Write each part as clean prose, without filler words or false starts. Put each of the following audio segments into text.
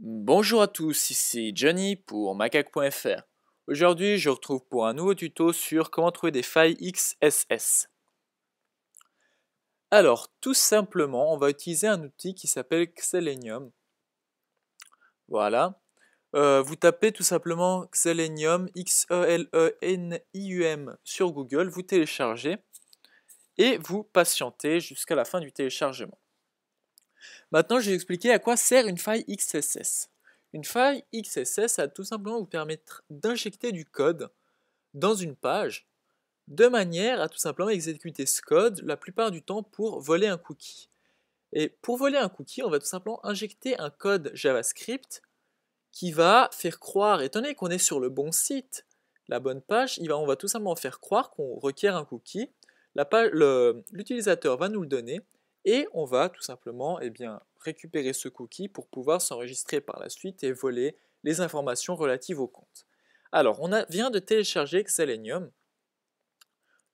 Bonjour à tous, ici Johnny pour macaque.fr. Aujourd'hui, je retrouve pour un nouveau tuto sur comment trouver des failles XSS. Alors, tout simplement, on va utiliser un outil qui s'appelle Xselenium. Voilà. Vous tapez tout simplement Xselenium, Xelenium sur Google, vous téléchargez et vous patientez jusqu'à la fin du téléchargement. Maintenant, je vais expliquer à quoi sert une faille XSS. Une faille XSS, ça va tout simplement vous permettre d'injecter du code dans une page de manière à tout simplement exécuter ce code la plupart du temps pour voler un cookie. Et pour voler un cookie, on va tout simplement injecter un code JavaScript qui va faire croire, étant donné qu'on est sur le bon site, la bonne page, on va tout simplement faire croire qu'on requiert un cookie. L'utilisateur va nous le donner et on va tout simplement récupérer ce cookie pour pouvoir s'enregistrer par la suite et voler les informations relatives au compte. Alors, vient de télécharger Xselenium,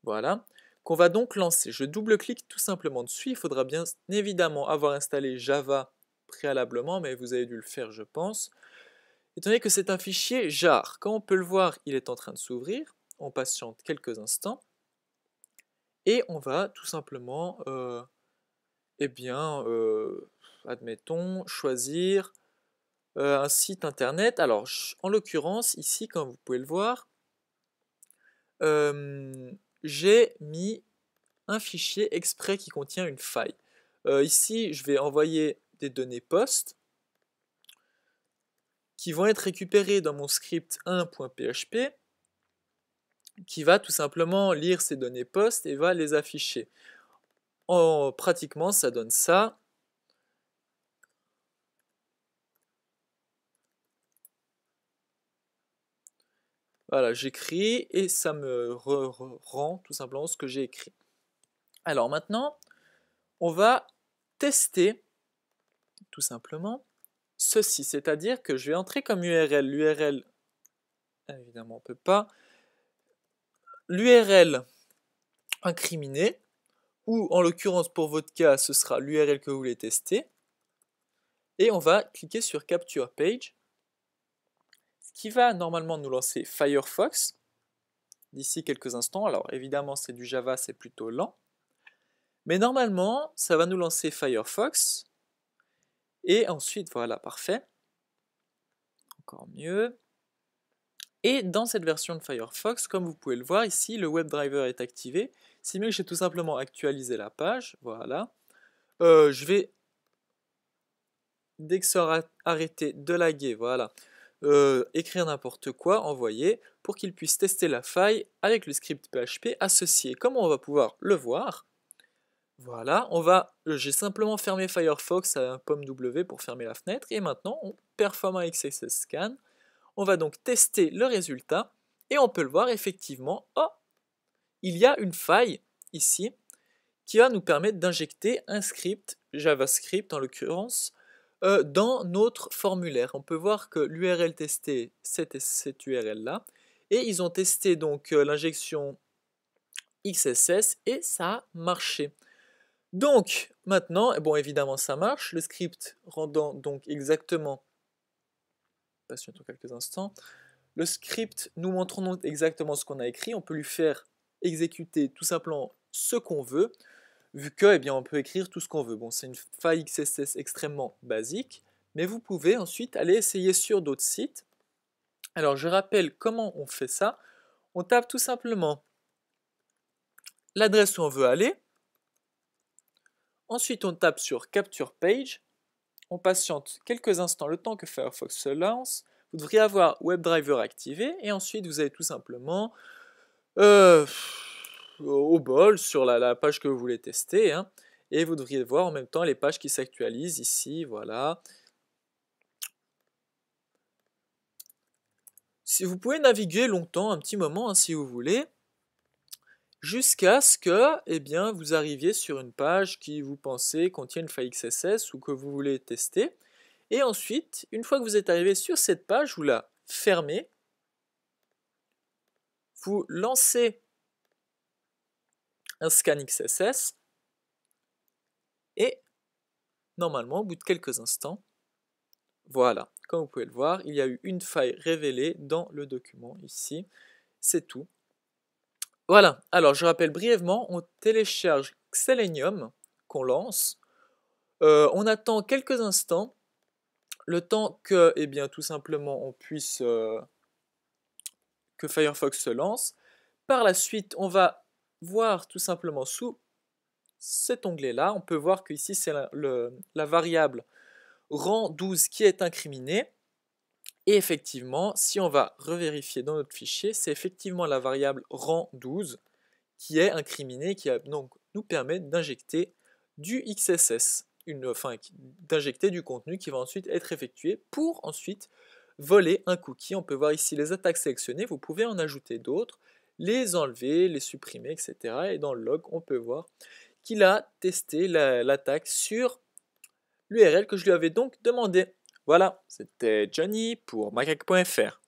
voilà, qu'on va donc lancer. Je double-clique tout simplement dessus. Il faudra bien évidemment avoir installé Java préalablement, mais vous avez dû le faire, je pense. Étant donné que c'est un fichier jar, comme on peut le voir, il est en train de s'ouvrir. On patiente quelques instants. Et on va tout simplement, admettons, choisir un site internet. Alors, en l'occurrence, ici, comme vous pouvez le voir, j'ai mis un fichier exprès qui contient une faille. Ici, je vais envoyer des données post qui vont être récupérées dans mon script 1.php qui va tout simplement lire ces données post et va les afficher. Pratiquement, ça donne ça. Voilà, j'écris et ça me rend tout simplement ce que j'ai écrit. Alors maintenant, on va tester tout simplement ceci, c'est-à-dire que je vais entrer comme URL. L'URL, évidemment, on ne peut pas. L'URL incriminée, ou en l'occurrence pour votre cas, ce sera l'URL que vous voulez tester. Et on va cliquer sur Capture Page, ce qui va normalement nous lancer Firefox d'ici quelques instants. Alors évidemment, c'est du Java, c'est plutôt lent. Mais normalement, ça va nous lancer Firefox. Et ensuite, voilà, parfait. Encore mieux. Et dans cette version de Firefox, comme vous pouvez le voir ici, le WebDriver est activé. Si bien que j'ai tout simplement actualisé la page, voilà. Je vais, dès que ça aura arrêté de laguer, voilà, écrire n'importe quoi, envoyer, pour qu'il puisse tester la faille avec le script PHP associé. Comme on va pouvoir le voir, voilà, j'ai simplement fermé Firefox à un pomme W pour fermer la fenêtre, et maintenant on performe un XSS scan. On va donc tester le résultat, et on peut le voir effectivement, oh, il y a une faille ici, qui va nous permettre d'injecter un script, JavaScript en l'occurrence, dans notre formulaire. On peut voir que l'URL testée, c'était cette URL-là, et ils ont testé donc l'injection XSS, et ça a marché. Donc, maintenant, bon, évidemment, ça marche. Le script rendant donc exactement, patientons quelques instants, le script nous montrant donc exactement ce qu'on a écrit. On peut lui faire exécuter tout simplement ce qu'on veut, vu que, on peut écrire tout ce qu'on veut. Bon, c'est une faille XSS extrêmement basique, mais vous pouvez ensuite aller essayer sur d'autres sites. Alors, je rappelle comment on fait ça. On tape tout simplement l'adresse où on veut aller. Ensuite, on tape sur Capture Page. On patiente quelques instants le temps que Firefox se lance. Vous devriez avoir WebDriver activé et ensuite vous allez tout simplement au bol sur la page que vous voulez tester, hein, et vous devriez voir en même temps les pages qui s'actualisent ici, voilà. Si vous pouvez naviguer longtemps, un petit moment, hein, si vous voulez, jusqu'à ce que vous arriviez sur une page qui vous pensez contient une faille XSS ou que vous voulez tester. Et ensuite, une fois que vous êtes arrivé sur cette page, vous la fermez, vous lancez un scan XSS, et normalement, au bout de quelques instants, voilà, comme vous pouvez le voir, il y a eu une faille révélée dans le document ici. C'est tout. Voilà, alors je rappelle brièvement, on télécharge Selenium qu'on lance. On attend quelques instants, le temps que, eh bien, tout simplement, on puisse que Firefox se lance. Par la suite, on va voir tout simplement sous cet onglet-là, on peut voir que ici c'est la variable rang 12 qui est incriminée. Et effectivement, si on va revérifier dans notre fichier, c'est effectivement la variable rang 12 qui est incriminée, qui donc nous permet d'injecter du XSS, enfin d'injecter du contenu qui va ensuite être effectué pour ensuite voler un cookie. On peut voir ici les attaques sélectionnées, vous pouvez en ajouter d'autres, les enlever, les supprimer, etc. Et dans le log, on peut voir qu'il a testé l'attaque sur l'URL que je lui avais donc demandé. Voilà, c'était Johnny pour macaque.fr.